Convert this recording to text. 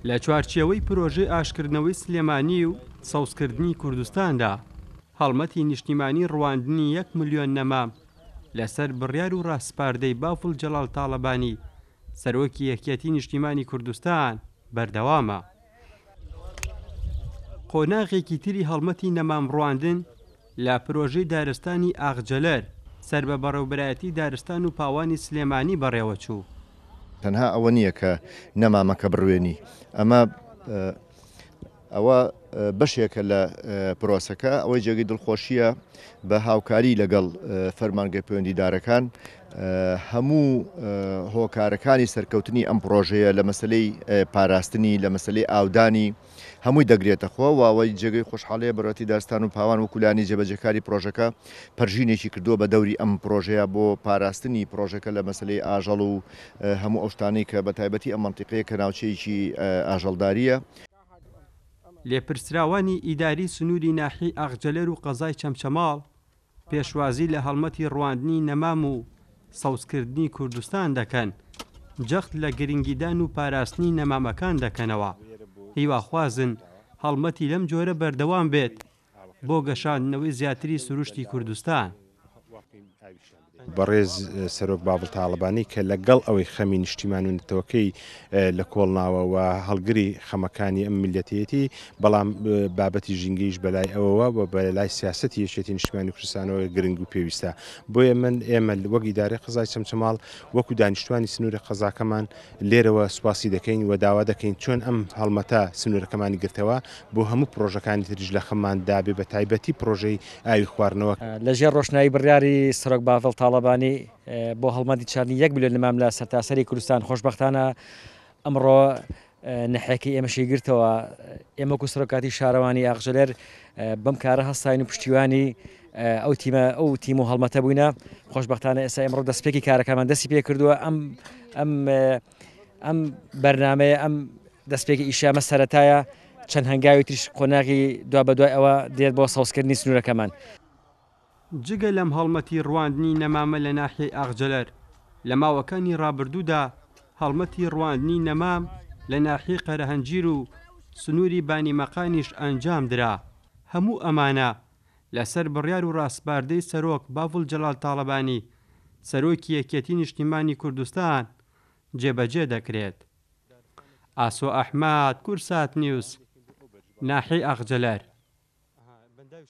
لە چوارچێوەی پرۆژەی ئاشکردنەوەی سلێمانی و سەوزکردنی کوردستاندا هەڵمەتی نیشتیمانی ڕواندنی 1 ملیۆن نەمام لەسەر بڕیار و ڕاستپاردەی باوفڵ جەلال تاڵەبانی سەرۆکی یەکێتی نیشتیمانی کوردستان بەردەوامە. قۆناغێکی تری هەڵمەتی نەمام ڕواندن لە پرۆژەی دارستانی ئاغجەلەر سەر بە بەڕێوەبەرایەتی دارستان و پاوانی سلێمانی بەڕێوەچوو. تەنها ئەوە نییە کە نەمامەکە بڕوێنی، ئەوە بەشێکە لە پرۆسەکە، ئەوەی جێگەی دڵخۆشیە بە هاوکاری لەگەڵ فەرمانگەی پەیوەندیدارەکان هەموو هۆکارەکانی سەرکەوتنی ئەم پرۆژەیە لە مەسلەی پاراستنی، لە مەسلەی ئاودانی هەمووی دەگرێتە خۆ و ئەوەی جێگەی خۆشحاڵەیە بەڕێوەتی دارستان و پاوان و کولانی جێبەجێکاری پرۆژەکە پەرژینێکی کردووە بە دەوری ئەم پرۆژەیە بۆ پاراستنی پرۆژەکە لە مەسلەی ئاژەڵ و هەموو ئەو شتانەی کە بە تایبەتی ئەم مەنتیقەیە کە ناوچەیەکی ئاژەڵداریە. لێپرسراوانی ئیداری سنووری ناحی ئاغجەلەر و قەزای چەمچەماڵ پێشوازی لە هەڵمەتی ڕواندنی نەمام و سەوزکردنی کوردستان دەکەن، جەخت لە گرنگیدان و پاراستنی نەمامەکان دەکەنەوە. هیواخوازن هەڵمەتی لەم جۆرە بەردەوام بێت بۆ گەشاندنەوەی زیاتری سروشتی کوردستان. بەڕێز سەرۆک باوفڵ تاڵەبانی کە لەگەڵ ئەوەی خەمی نیشتیمان و نەتەوەکەی لە کۆڵناوە و هەڵگری خەمەکانی ئەم میلەتەتی، بەڵام بابەتی ژینگەیش بەلای ئەوەوە و بە لای سیاسەتی یەکێتی نیشتیمانی کوردستانەوە گرنگ و پێویستە. بۆیە ئێمە وەک ئیدارەی قەزای چەمچەماڵ وەکو دانیشتوانی سنووری قەزاکەمان لێرەوە سوپاسی دەکەین و داوا دەکەین چۆن ئەم هەڵمەتە سنوورەکەمانی گرتەوە بۆ هەموو پرۆژەکانی تریش لە خەممان دابێ، بە تایبەتی پرۆژەی ئاوی خواردنەوە. لەژێر ڕۆشنایی بڕیاری سەرۆک باوفڵ تاڵەبانی بۆ هەڵمەتی چاردنی 1 ملیۆن نەمام لە سەرتاسەری کوردستان خۆشبەختانە ئەمڕۆ نەحەیەکی ئێمەشی گرتەوە. ئێمە وەکو سەرۆکاتی شارەوانی ئاغجەلەر بەم کارە هەستاین و پشتیوانی ئەو تیم و هەڵمەتە بووینە. خۆشبەختانە ئێستا ئەمڕۆ دەستپێکی کارەکەمان دەستی پێ کردووە. ئەم بەرنامەیە ئەم دەستپێکی ئیشامە سەرەتایە، چەند هەنگاوی تریش قۆناغی دوا بەدوای ئەوە دێت بۆ سەوزکردنی سنوورەکەمان. جگە لەم هەڵمەتی ڕواندنی نەمامە لە ناحیەی ئاغجەلەر لە ماوەکانی ڕابردوودا هەڵمەتی ڕواندنی نەمام لە ناحیەی قەرەهەنجیر و سنووری بانیمەقانیش ئەنجام درا. هەموو ئەمانە لەسەر بڕیار و ڕاستپاردەی سەرۆک باوفڵ جەلال تاڵەبانی سەرۆکی یەکێتی نیشتیمانی کوردستان جێبەجێ دەکرێت. ئاسۆ ئەحمەد، کورسات نیوز، ناحیەی ئاغجەلەر.